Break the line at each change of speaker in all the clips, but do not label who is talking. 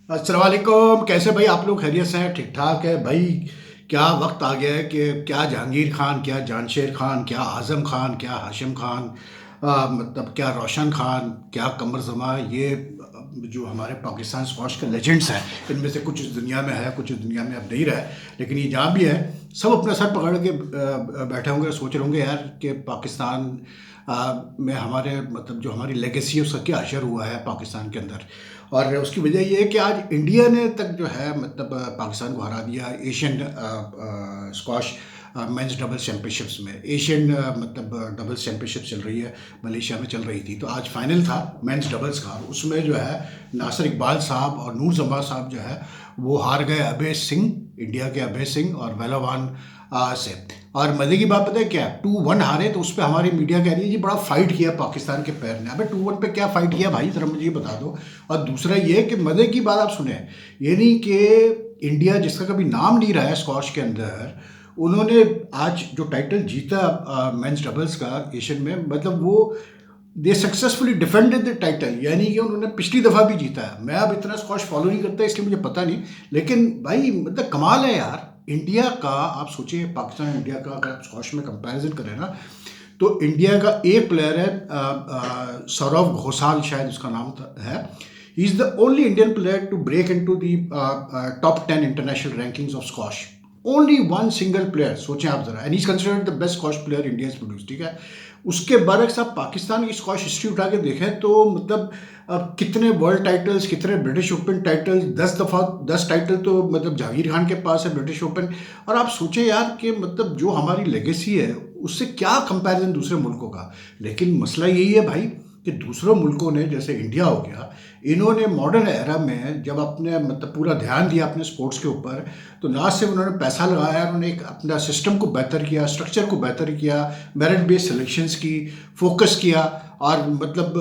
अस्सलाम वालेकुम। कैसे भाई आप लोग? खैरियत से हैं? ठीक ठाक है भाई। क्या वक्त आ गया है कि क्या जहांगीर खान, क्या जानशेर खान, क्या आज़म खान, क्या हाशिम खान, मतलब क्या रोशन खान, क्या कमर जमा, ये जो हमारे पाकिस्तान स्क्वाश के लेजेंड्स हैं, इनमें से कुछ इस दुनिया में है, कुछ इस दुनिया में अब नहीं रहे। लेकिन ये जहाँ भी है, सब अपना सर पकड़ के बैठे होंगे, सोच रहे होंगे यार कि पाकिस्तान में हमारे मतलब जो हमारी लेगेसी है उसका क्या असर हुआ है पाकिस्तान के अंदर। और उसकी वजह ये है कि आज इंडिया ने तक जो है मतलब पाकिस्तान को हरा दिया Asian squash men's doubles championships में। एशियन मतलब डबल्स चैम्पियनशिप चल रही है, मलेशिया में चल रही थी, तो आज फाइनल था मेंस डबल्स का। उसमें जो है नासिर इकबाल साहब और नूर जमा साहब जो है वो हार गए अभय सिंह, इंडिया के अभय सिंह और वेलावान से। और मजे की बात पता है क्या, 2-1 हारे, तो उस पर हमारी मीडिया कह रही है जी बड़ा फाइट किया पाकिस्तान के पैर ने। अबे 2-1 पे क्या फाइट किया भाई, जरा मुझे ये बता दो। और दूसरा ये कि मजे की बात आप सुने, ये नहीं कि इंडिया जिसका कभी नाम नहीं रहा है स्क्वाश के अंदर, उन्होंने आज जो टाइटल जीता मेंस डबल्स का एशियन में, मतलब वो दे सक्सेसफुली डिफेंडेड द टाइटल, यानी कि उन्होंने पिछली दफ़ा भी जीता है। मैं अब इतना स्क्वाश फॉलो नहीं करता इसलिए मुझे पता नहीं, लेकिन भाई मतलब कमाल है यार। इंडिया का आप सोचिए, पाकिस्तान इंडिया का अगर आप स्क्वाश में कंपैरिजन करें ना, तो इंडिया का एक प्लेयर है सौरव घोसाल, शायद उसका नाम है। He is the only Indian player to break into the top 10 international rankings of squash. Only one single player, सोचें आप जरा, and is considered the best squash player India produce, ठीक है। उसके बरक्स आप पाकिस्तान की स्क्वाश हिस्ट्री उठा के देखें तो मतलब कितने वर्ल्ड टाइटल्स, कितने ब्रिटिश ओपन टाइटल्स, 10 दफ़ा 10 टाइटल तो मतलब जहांगीर खान के पास है ब्रिटिश ओपन। और आप सोचें यार कि मतलब जो हमारी लेगेसी है उससे क्या कंपैरिजन दूसरे मुल्कों का। लेकिन मसला यही है भाई कि दूसरों मुल्कों ने, जैसे इंडिया हो गया, इन्होंने मॉडर्न एरा में जब अपने मतलब पूरा ध्यान दिया अपने स्पोर्ट्स के ऊपर, तो ना सिर्फ उन्होंने पैसा लगाया, उन्होंने एक अपना सिस्टम को बेहतर किया, स्ट्रक्चर को बेहतर किया, मेरिट बेस्ड सिलेक्शंस की, फोकस किया, और मतलब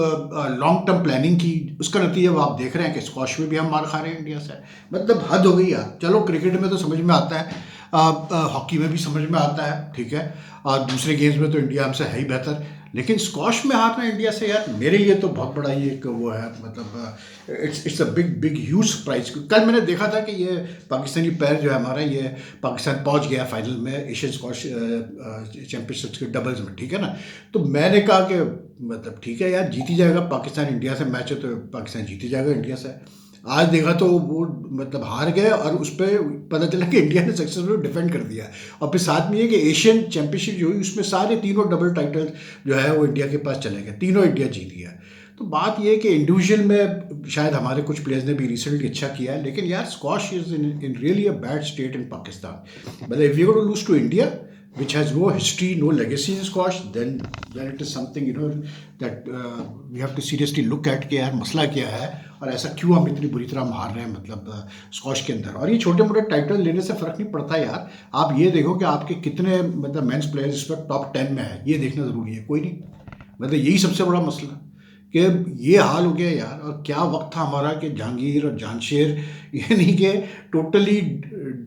लॉन्ग टर्म प्लानिंग की। उसका नतीजा वो आप देख रहे हैं कि स्क्वाश में भी हम मार खा रहे हैं इंडिया से। मतलब हद हो गई यार। चलो क्रिकेट में तो समझ में आता है, हॉकी में भी समझ में आता है, ठीक है, और दूसरे गेम्स में तो इंडिया हमसे है ही बेहतर, लेकिन स्क्वाश में हारना इंडिया से यार मेरे लिए तो बहुत बड़ा ये एक वो है, मतलब it's a big big huge surprise. कल मैंने देखा था कि ये पाकिस्तानी पैर जो है हमारा, ये पाकिस्तान पहुंच गया फाइनल में एशियन स्क्वाश चैंपियनशिप्स के डबल्स में, ठीक है ना। तो मैंने कहा कि मतलब ठीक है यार, जीती जाएगा पाकिस्तान, इंडिया से मैच है तो पाकिस्तान जीती जाएगा इंडिया से। आज देखा तो वो मतलब हार गए, और उस पर पता चला कि इंडिया ने सक्सेसफुली डिफेंड कर दिया। और फिर साथ में ये कि एशियन चैंपियनशिप जो हुई उसमें सारे तीनों डबल टाइटल जो है वो इंडिया के पास चले गए, तीनों इंडिया जीत गया। तो बात ये है कि इंडिविजुअल में शायद हमारे कुछ प्लेयर्स ने भी रिसेंटली अच्छा किया है, लेकिन यार squash is in really a bad state in Pakistan. मतलब if you going to lose to India which has no history, no legacy in squash, then it is something that we have to seriously look at कि यार मसला क्या है, और ऐसा क्यों हम इतनी बुरी तरह हार रहे हैं मतलब स्क्वाश के अंदर। और ये छोटे मोटे टाइटल लेने से फर्क नहीं पड़ता यार। आप ये देखो कि आपके कितने मतलब मेंस प्लेयर्स इस वक्त टॉप 10 में है, ये देखना ज़रूरी है। कोई नहीं, मतलब यही सबसे बड़ा मसला कि ये हाल हो गया यार। और क्या वक्त था हमारा कि जहांगीर और जानशेर ये नहीं कि टोटली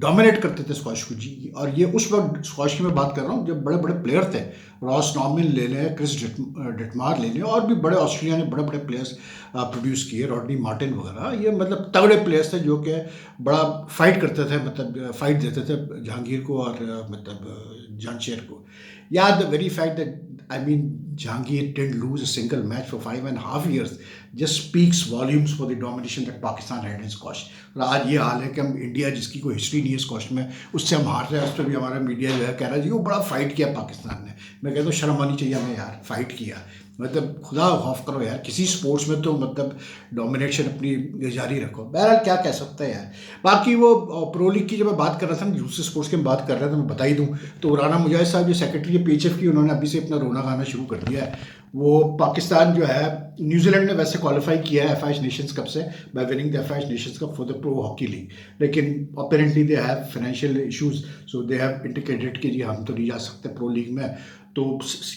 डोमिनेट करते थे स्क्वाश को जी। और ये उस वक्त स्क्वाश की मैं बात कर रहा हूँ जब बड़े बड़े प्लेयर थे, रॉस नॉर्मन ले लें, क्रिस डिटमार ले लें, और भी बड़े ऑस्ट्रेलिया ने बड़े बड़े प्लेयर्स प्रोड्यूस किए, रॉडनी मार्टिन वगैरह। ये मतलब तगड़े प्लेयर्स थे जो कि बड़ा फाइट करते थे, मतलब फाइट देते थे जहांगीर को और मतलब जानशेर को। या the very fact that I mean, Jahangir didn't lose a single match for 5.5 years just speaks volumes for the domination that Pakistan had in squash. और आज ये हाल है कि हम इंडिया जिसकी कोई हिस्ट्री नहीं है स्क्वाश में, उससे हम हार रहे हैं। उस पर भी हमारा मीडिया जो है कह रहा है जी वो बड़ा फाइट किया पाकिस्तान ने। मैं कहता हूँ शर्म आनी चाहिए हमें यार, फाइट किया मतलब खुदा खौफ करो यार, किसी स्पोर्ट्स में तो मतलब डोमिनेशन अपनी जारी रखो। बहरहाल क्या कह सकते हैं यार। बाकी वो प्रो लीग की जब मैं बात कर रहा था ना, दूसरे स्पोर्ट्स की मैं बात कर रहा था, मैं बता ही दूं तो राना मुजाहिद साहब जो सेक्रेटरी है पीएचएफ की, उन्होंने अभी से अपना रोना गाना शुरू कर दिया है। वो पाकिस्तान जो है, न्यूजीलैंड ने वैसे क्वालिफाई किया है एफ नेशंस कप से by winning the F nations cup for the pro hockey league, लेकिन apparently they have financial issues, so they have indicated कि जी हम तो नहीं जा सकते प्रो लीग में। तो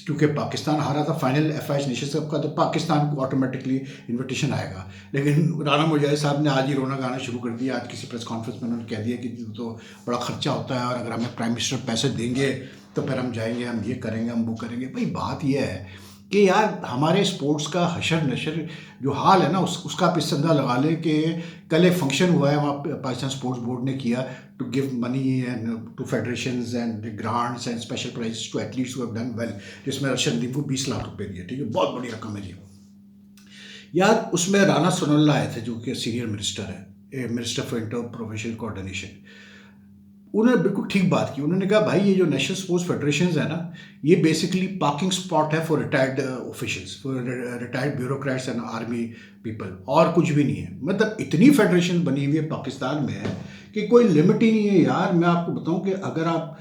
क्योंकि पाकिस्तान हारा था फाइनल एफ नेशंस कप का, तो पाकिस्तान को ऑटोमेटिकली इन्विटेशन आएगा। लेकिन राना मुजाहिद साहब ने आज ही रोना गाना शुरू कर दिया। आज किसी प्रेस कॉन्फ्रेंस में उन्होंने कह दिया कि तो बड़ा खर्चा होता है, और अगर हमें प्राइम मिनिस्टर पैसे देंगे तो फिर हम जाएंगे, हम ये करेंगे, हम वो करेंगे। भाई बात यह है कि यार हमारे स्पोर्ट्स का हशर नशर जो हाल है ना, उसका आप इससे अंदाजा लगा लें कि कल एक फंक्शन हुआ है वहाँ पे पाकिस्तान स्पोर्ट्स बोर्ड ने किया to give money and to federations and grants and special prize to athletes who have done well, जिसमें अर्शदीप को 20 लाख रुपए दिए। ठीक है, बहुत बड़ी रकम है जी। यार उसमें राणा सोनल्ला आए थे जो कि सीनियर मिनिस्टर है, minister for inter professional coordination. उन्होंने बिल्कुल ठीक बात की। उन्होंने कहा भाई ये जो नेशनल स्पोर्ट्स फेडरेशन है ना, ये बेसिकली पार्किंग स्पॉट है for retired officials, for retired bureaucrats and army people, और कुछ भी नहीं है। मतलब इतनी फेडरेशन बनी हुई है पाकिस्तान में है कि कोई लिमिट ही नहीं है यार। मैं आपको बताऊं कि अगर आप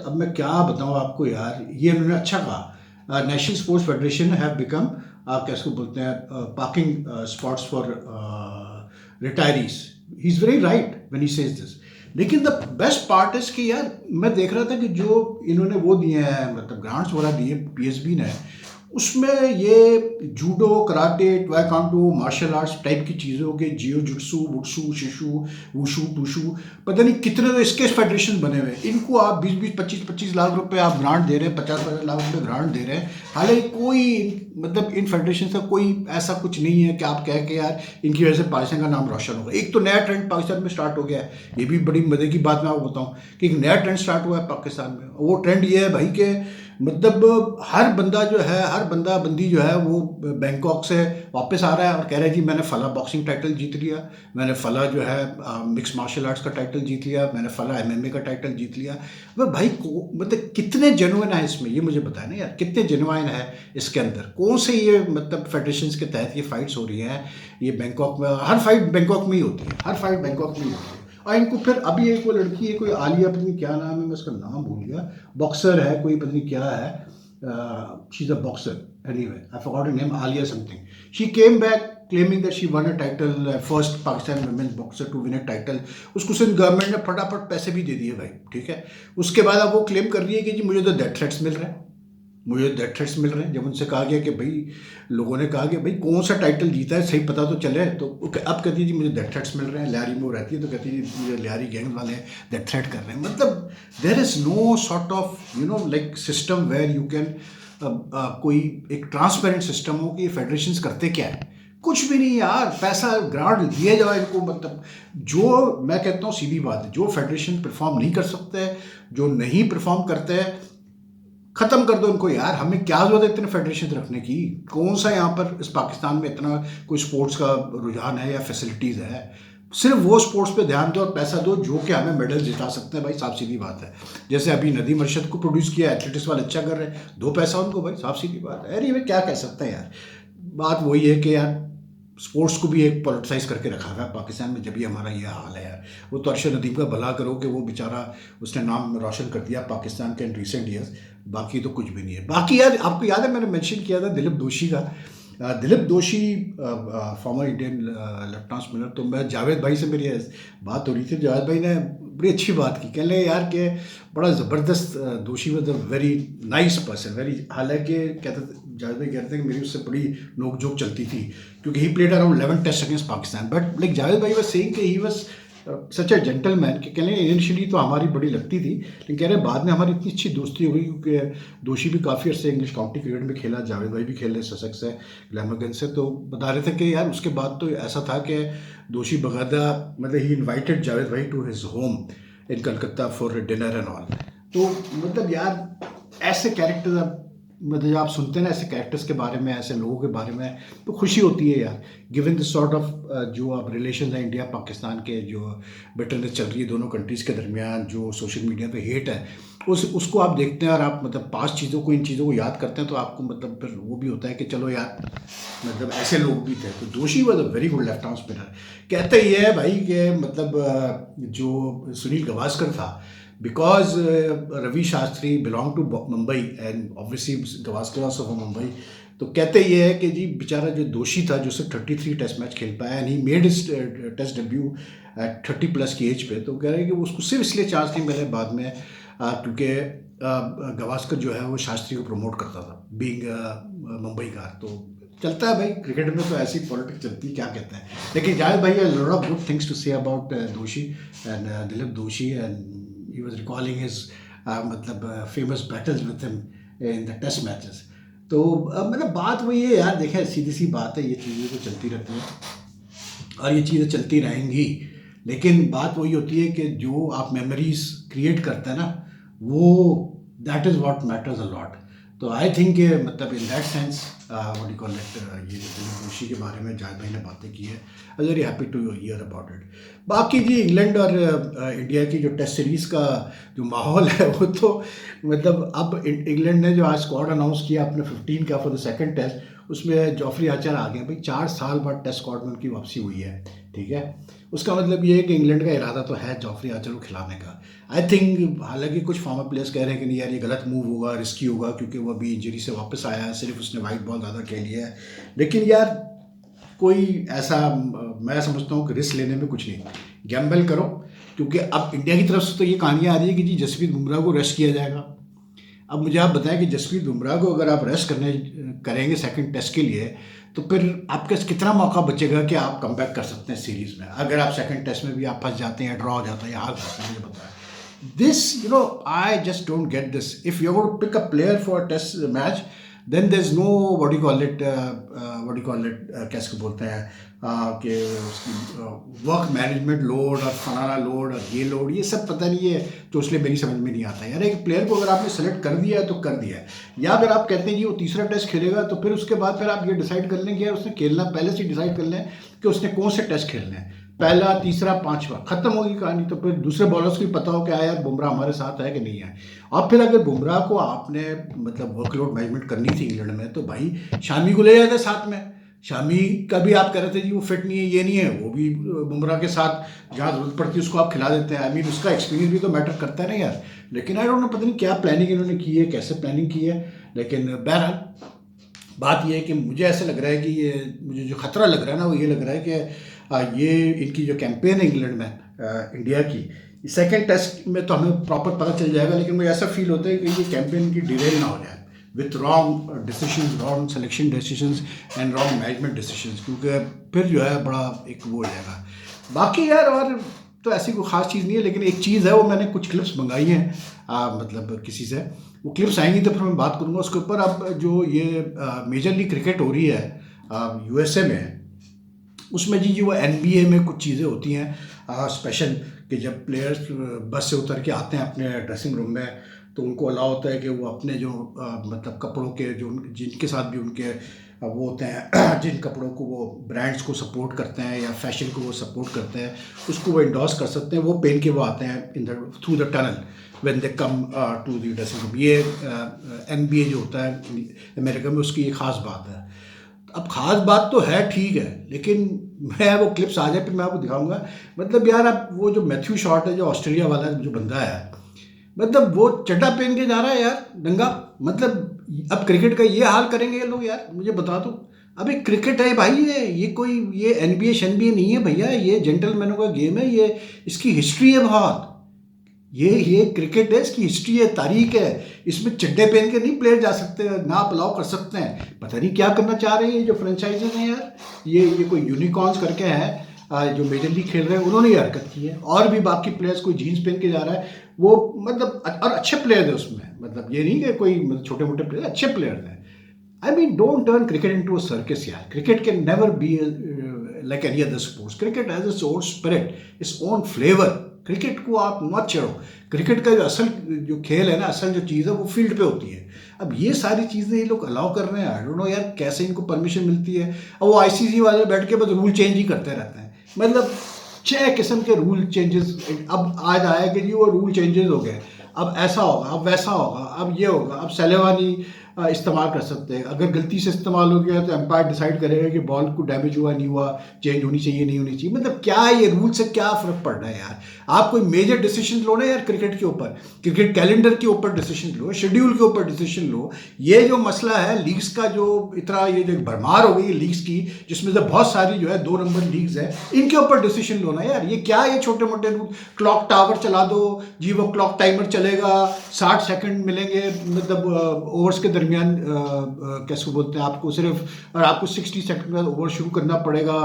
अब मैं क्या बताऊं आपको यार, ये उन्होंने अच्छा कहा, national sports federation have become, आप कैसे बोलते हैं, parking spots for retirees. He is very right when he says this. लेकिन द बेस्ट पार्ट इज कि यार मैं देख रहा था कि जो इन्होंने वो दिए हैं, मतलब ग्रांट्स वगैरह दिए पीएसबी ने, उसमें ये judo, karate, taekwondo, martial arts type की चीज़ों के, जियो जुट्सू, वुट्सू, शिशु, वुशु, टूशू, पता नहीं कितने तो इसके फेडरेशन बने हुए हैं। इनको आप 20-20, 25-25 लाख रुपए आप ग्रांट दे रहे हैं, 50-50 लाख रुपए ग्रांट दे रहे हैं। हालांकि कोई मतलब इन फेडरेशन का कोई ऐसा कुछ नहीं है कि आप कह के यार इनकी वजह से पाकिस्तान का नाम रोशन होगा। एक तो नया ट्रेंड पाकिस्तान में स्टार्ट हो गया है, ये भी बड़ी मजे की बात मैं आपको बताऊं कि एक नया ट्रेंड स्टार्ट हुआ है पाकिस्तान में। वो ट्रेंड ये है भाई के मतलब हर बंदा जो है, हर बंदा बंदी जो है वो बैंकॉक से वापस आ रहा है और कह रहा है जी मैंने फला बॉक्सिंग टाइटल जीत लिया, मैंने फला जो है मिक्स मार्शल आर्ट्स का टाइटल जीत लिया, मैंने फला एमएमए का टाइटल जीत लिया। वह भाई को मतलब कितने जेन्युइन है इसमें, ये मुझे बताया ना यार, कितने जेन्युइन है इसके अंदर। कौन से ये मतलब फेडरेशन के तहत ये फाइट्स हो रही हैं, ये बैंकॉक में, हर फाइट बैंकॉक में ही होती है, हर फाइट बैंकॉक में ही होती है। और इनको फिर अभी एक वो लड़की है, कोई आलिया, पता नहीं क्या नाम है, मैं उसका नाम भूल गया, बॉक्सर है कोई, पता नहीं क्या है, she is a boxer anyway, I forgot her name, Alia something. She came back claiming that she won a title, first Pakistan women's boxer to win a title। उसको सिंध गवर्नमेंट ने फटाफट पैसे भी दे दिए भाई, ठीक है। उसके बाद अब वो क्लेम कर रही है कि जी मुझे तो डेथ थ्रेट्स मिल रहे हैं, मुझे डेथ थ्रेट्स मिल रहे हैं। जब उनसे कहा गया कि भाई, लोगों ने कहा कि भाई कौन सा टाइटल जीता है, सही पता तो चले, तो अब कहती है जी मुझे डेथ थ्रेट्स मिल रहे हैं। लियारी में वो रहती है तो कहती है जी मुझे लियारी गैंग वाले डेथ थ्रेट कर रहे हैं। मतलब there is no sort of like system where you can, कोई एक ट्रांसपेरेंट सिस्टम हो कि ये फेडरेशंस करते क्या है। कुछ भी नहीं यार, पैसा ग्रांट दिया जाए इनको। मतलब जो मैं कहता हूँ सीधी बात है, जो फेडरेशन परफॉर्म नहीं कर सकते, जो नहीं परफॉर्म करते हैं, खत्म कर दो इनको यार। हमें क्या जरूरत है इतने फेडरेशन रखने की। कौन सा यहाँ पर इस पाकिस्तान में इतना कोई स्पोर्ट्स का रुझान है या फैसिलिटीज़ है। सिर्फ वो स्पोर्ट्स पे ध्यान दो और पैसा दो जो कि हमें मेडल जिता सकते हैं भाई, साफ सीधी बात है। जैसे अभी नदीम अरशद को प्रोड्यूस किया, एथलेटिक्स वाले अच्छा कर रहे हैं, दो पैसा उनको भाई, साफ सीधी बात है। अरे ये क्या कह सकते हैं यार। बात वही है कि यार स्पोर्ट्स को भी एक पॉलिटिसाइज करके रखा हुआ है पाकिस्तान में, जब भी हमारा ये हाल है यार। वो तो अरशद नदीम का भला करो कि वो बेचारा, उसने नाम रोशन कर दिया पाकिस्तान के इन रिसेंट ईयर्स, बाकी तो कुछ भी नहीं है। बाकी यार आपको याद है मैंने मेंशन किया था दिलीप दोषी का, दिलीप दोषी फॉर्मर इंडियन लेफ्टिनेंट स्पिनर। तो मैं जावेद भाई से मेरी बात हो रही थी, जावेद भाई ने बड़ी अच्छी बात की, कह ले यार कि बड़ा ज़बरदस्त दोषी was a very nice person, very, हालांकि कहते जावेद भाई कहते हैं कि मेरी उससे बड़ी नोक झोंक चलती थी क्योंकि he played around 11 test against Pakistan, but like Javed भाई वाज सेइंग कि he was such A gentleman. कि कह रहे इनिशियली तो हमारी बड़ी लगती थी, लेकिन कह रहे बाद में हमारी इतनी अच्छी दोस्ती हो गई क्योंकि दोषी भी काफ़ी अर्से इंग्लिश काउंटी क्रिकेट में खेला, जावेद भाई भी खेल रहे ससेक्स से, ग्लैमरगंज से। तो बता रहे थे कि यार उसके बाद तो ऐसा था कि दोषी बगादा मतलब ही इन्वाइटेड जावेद भाई to his home in Calcutta for dinner and all. तो मतलब यार ऐसे कैरेक्टर, मतलब आप सुनते हैं ना ऐसे कैरेक्टर्स के बारे में, ऐसे लोगों के बारे में, तो खुशी होती है यार। गिवन दिस सॉर्ट ऑफ जो अब रिलेशन है इंडिया पाकिस्तान के, जो बिटरनेस चल रही है दोनों कंट्रीज़ के दरमियान, जो सोशल मीडिया पे हेट है, उसको आप देखते हैं और आप मतलब पास्ट चीज़ों को, इन चीज़ों को याद करते हैं, तो आपको मतलब फिर वो भी होता है कि चलो यार मतलब ऐसे लोग भी थे। तो दोषी was a very good left arm spinner. कहते ही है भाई कि मतलब जो सुनील गावस्कर था, because Ravi Shastri belonged to Mumbai and obviously Gavaskar also from Mumbai। तो कहते ये है कि जी बेचारा जो दोषी था, जो सिर्फ 33 टेस्ट मैच खेल पाया, and he made his test debut at 30+ की एज पे। तो कह रहे हैं कि उसको सिर्फ इसलिए चांस नहीं मिले बाद में क्योंकि गवास्कर जो है वो शास्त्री को प्रमोट करता था बीइंग मुंबई का। तो चलता है भाई क्रिकेट में, तो ऐसी पॉलिटिक्स चलती है, क्या कहते हैं। लेकिन जावेद भाई lot of good things to say about Doshi and Dilip Doshi, and he was recalling his मतलब famous battles with him in the test matches। तो मतलब बात वही है यार, देखें सीधी सी बात है, ये चीज़ें तो चलती रहती हैं और ये चीज़ें चलती रहेंगी। लेकिन बात वही होती है कि जो आप मेमोरीज क्रिएट करते हैं ना, वो that is what matters a lot. तो आई थिंक मतलब इन that sense what you call it, ये जो दिलीप जोशी के बारे में जायद भाई ने बातें की है, I very happy to hear about it. बाकी जी इंग्लैंड और इंडिया की जो टेस्ट सीरीज़ का जो माहौल है वो तो मतलब अब इंग्लैंड ने जो आज स्क्वाड अनाउंस किया अपने 15 का फॉर द सेकंड टेस्ट, उसमें जॉफरी आर्चर आ गए भाई। 4 साल बाद टेस्ट स्क्वाड में उनकी वापसी हुई है, ठीक है। उसका मतलब ये है कि इंग्लैंड का इरादा तो है जॉफरी आर्चर को खिलाने का। आई थिंक हालांकि कुछ फॉर्मर प्लेयर्स कह रहे हैं कि नहीं यार ये गलत मूव होगा, रिस्की होगा, क्योंकि वो अभी इंजरी से वापस आया है, सिर्फ उसने वाइट बॉल ज़्यादा खेली है। लेकिन यार कोई ऐसा मैं समझता हूँ कि रिस्क लेने में कुछ नहीं, गैम्बल करो। क्योंकि अब इंडिया की तरफ से तो ये कहानियाँ आ रही है कि जी जसप्रीत बुमराह को रेस्ट किया जाएगा। अब मुझे आप बताएं कि जसप्रीत बुमराह को अगर आप रेस्ट करेंगे सेकंड टेस्ट के लिए, तो फिर आपके पास कितना मौका बचेगा कि आप कम बैक कर सकते हैं सीरीज़ में। अगर आप सेकंड टेस्ट में भी आप फंस जाते हैं, ड्रॉ हो जाता है या हार जाते हैं, मुझे बताएं this, you know, I just don't get this. If you going to pick a player for test match, then there is no what you call it, कैसे बोलते हैं कि उसकी वर्क मैनेजमेंट लोड और फलाना लोड और ये लोड, ये सब पता नहीं है, तो इसलिए मेरी समझ में नहीं आता यार। एक प्लेयर को अगर आपने सेलेक्ट कर दिया है तो कर दिया है, या अगर आप कहते हैं जी वो तीसरा टेस्ट खेलेगा, तो फिर उसके बाद फिर आप ये डिसाइड कर लें कि यार उसने खेलना, पहले से डिसाइड कर लें कि उसने कौन से टेस्ट खेलने हैं, पहला, तीसरा, पांचवा, खत्म होगी कहानी। तो फिर दूसरे बॉलर्स को भी पता हो कि यार बुमराह हमारे साथ है कि नहीं है। और फिर अगर बुमराह को आपने मतलब वर्कलोड मैनेजमेंट करनी थी इंग्लैंड में, तो भाई शामी को ले जाते साथ में। शामी का भी आप कह रहे थे जी वो फिट नहीं है, ये नहीं है, वो भी बुमराह के साथ जहाँ जरूरत पड़ती है उसको आप खिला देते हैं। आई मीन उसका एक्सपीरियंस भी तो मैटर करता है ना यार। लेकिन आई डोंट नो, पता नहीं क्या प्लानिंग इन्होंने की है, कैसे प्लानिंग की है। लेकिन बहरहाल बात यह है कि मुझे ऐसा लग रहा है कि ये, मुझे जो खतरा लग रहा है ना, वो ये लग रहा है कि ये इनकी जो कैंपेन है इंग्लैंड में इंडिया की, सेकेंड टेस्ट में तो हमें प्रॉपर पता चल जाएगा, लेकिन मुझे ऐसा फील होता है कि ये कैंपेन की डिरेल ना हो जाए with wrong decision, wrong selection decisions and wrong management decisions, क्योंकि फिर जो है बड़ा एक वो हो जाएगा। बाकी यार और तो ऐसी कोई ख़ास चीज़ नहीं है, लेकिन एक चीज़ है, वो मैंने कुछ क्लिप्स मंगाई हैं मतलब किसी से, वो क्लिप्स आएंगी तो फिर मैं बात करूँगा उसके ऊपर। अब जो ये मेजर लीग क्रिकेट हो रही है यूएसए में, उसमें जी जो वो एनबीए में कुछ चीज़ें होती हैं स्पेशल, कि जब प्लेयर्स बस से उतर के आते हैं अपने ड्रेसिंग रूम में, तो उनको अलाउ होता है कि वो अपने जो मतलब कपड़ों के जो जिनके साथ भी उनके वो होते हैं जिन कपड़ों को वो ब्रांड्स को सपोर्ट करते हैं या फैशन को वो सपोर्ट करते हैं, उसको वो इंडोर्स कर सकते हैं, वो पहन के वो आते हैं in the through the tunnel when they come to the dressing room. ये एनबीए जो होता है अमेरिका में, उसकी एक ख़ास बात है। अब ख़ास बात तो है, ठीक है, लेकिन मैं वो क्लिप्स आ जाए फिर मैं आपको दिखाऊंगा। मतलब यार अब वो जो मैथ्यू शॉट है, जो ऑस्ट्रेलिया वाला जो बंदा है, मतलब वो चड्डा पहन के जा रहा है यार नंगा। मतलब अब क्रिकेट का ये हाल करेंगे ये लोग यार, मुझे बता दो। अबे क्रिकेट है भाई, ये कोई ये एनबीए शनबीए नहीं है भैया, ये जेंटलमैनों का गेम है, ये इसकी हिस्ट्री है बहुत। ये क्रिकेट है, इसकी हिस्ट्री है, तारीख है। इसमें चड्डे पहन के नहीं प्लेयर जा सकते, ना आप अलाउ कर सकते हैं। पता नहीं क्या करना चाह रहे हैं ये जो फ्रेंचाइजेज हैं यार। ये कोई यूनिकॉर्न्स करके हैं जो मेजर लीग खेल रहे हैं, उन्होंने ये हरकत की है। और भी बाकी प्लेयर्स कोई जीन्स पहन के जा रहा है, वो मतलब और अच्छे प्लेयर है उसमें, मतलब ये नहीं कि कोई मतलब छोटे मोटे प्लेयर, अच्छे प्लेयर हैं। I mean don't turn cricket into a circus यार। Cricket can never be like any other sports. Cricket has its own spirit, its own flavor. Cricket को आप मत छेड़ो। क्रिकेट का जो असल जो खेल है ना, असल जो चीज़ है वो फील्ड पे होती है। अब ये सारी चीज़ें ये लोग अलाउ कर रहे हैं, आई डोंट नो यार कैसे इनको परमिशन मिलती है। अब वो आईसीसी वाले बैठ के बस रूल चेंज ही करते रहते हैं, मतलब 6 किस्म के रूल चेंजेस। अब आज आया कि जी वो रूल चेंजेस हो गए, अब ऐसा होगा, अब वैसा होगा, अब ये होगा, अब सलेवानी इस्तेमाल कर सकते हैं। अगर गलती से इस्तेमाल हो गया तो एम्पायर डिसाइड करेगा कि बॉल को डैमेज हुआ नहीं हुआ, चेंज होनी चाहिए नहीं होनी चाहिए। मतलब क्या है ये रूल से क्या फ़र्क पड़ रहा है यार। आप कोई मेजर डिसीजन लो ना यार क्रिकेट के ऊपर, क्रिकेट कैलेंडर के ऊपर डिसीजन लो, शेड्यूल के ऊपर डिसीजन लो। ये जो मसला है लीग्स का, जो इतना ये जो भरमार हो गई है लीग्स की, जिसमें से बहुत सारी जो है 2 नंबर लीग्स है, इनके ऊपर डिसीजन लो ना यार। ये क्या है, ये छोटे मोटे रूल। क्लॉक टावर चला दो जी, वो क्लॉक टाइमर चलेगा, 60 सेकंड मिलेंगे मतलब ओवर्स के दरमियान, कैसे बोलते हैं आपको, सिर्फ और आपको 60 सेकंड में ओवर शुरू करना पड़ेगा।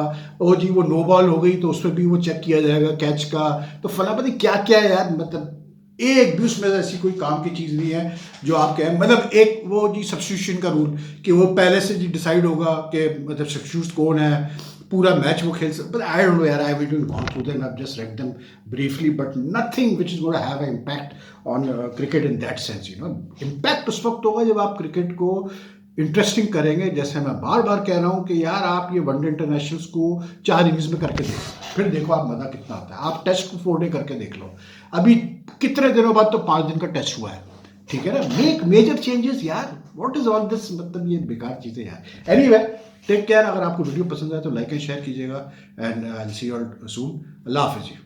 ओ जी वो नो बॉल हो गई तो उस पर भी वो चेक किया जाएगा कैच का, तो फला पता क्या क्या है यार। मतलब एक भी उसमें ऐसी कोई काम की चीज़ नहीं है जो आप कहें, मतलब एक वो जी सब्स्टिट्यूशन का रूल कि वो पहले से जी डिसाइड होगा कि मतलब सब्स्टिट्यूट कौन है, पूरा मैच वो खेल सकते, आई डोंट नो यार, I haven't gone through them, I have just read them briefly, but nothing which is going to have an impact on cricket in that sense, you know. Impact उस वक्त होगा जब आप cricket को interesting करेंगे, जैसे मैं बार बार कह रहा हूँ कि यार आप ये वनडे इंटरनेशनल्स को 4 इनिंग्स में करके देखो, फिर देखो आप मज़ा कितना आता है। आप टेस्ट को 4 डे करके देख लो, अभी कितने दिनों बाद तो 5 दिन का टेस्ट हुआ है, ठीक है ना। मेक मेजर चेंजेस यार, व्हाट इज ऑल दिस, मतलब ये बेकार चीज़ें यार। Anyway, take care. अगर आपको वीडियो पसंद आए तो लाइक एंड शेयर कीजिएगा, and I will see you all soon. अल्लाह हाफिज़।